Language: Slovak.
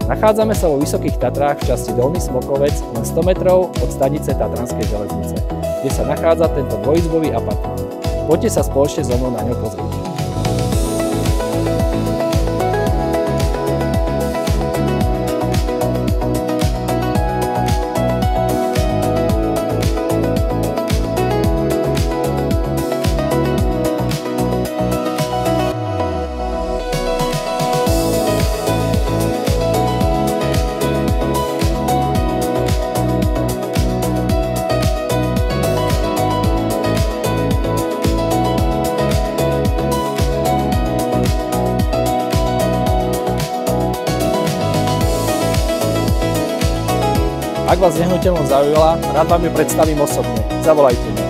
Nachádzame sa vo Vysokých Tatrách v časti Dolný Smokovec len 100 metrov od stanice Tatranskej železnice, kde sa nachádza tento dvojizbový apartmán. Poďte sa spoločne so mnou na ňo pozrieť. Ak vás nehnuteľnosť zaujala, rád vám ju predstavím osobne. Zavolajte mi.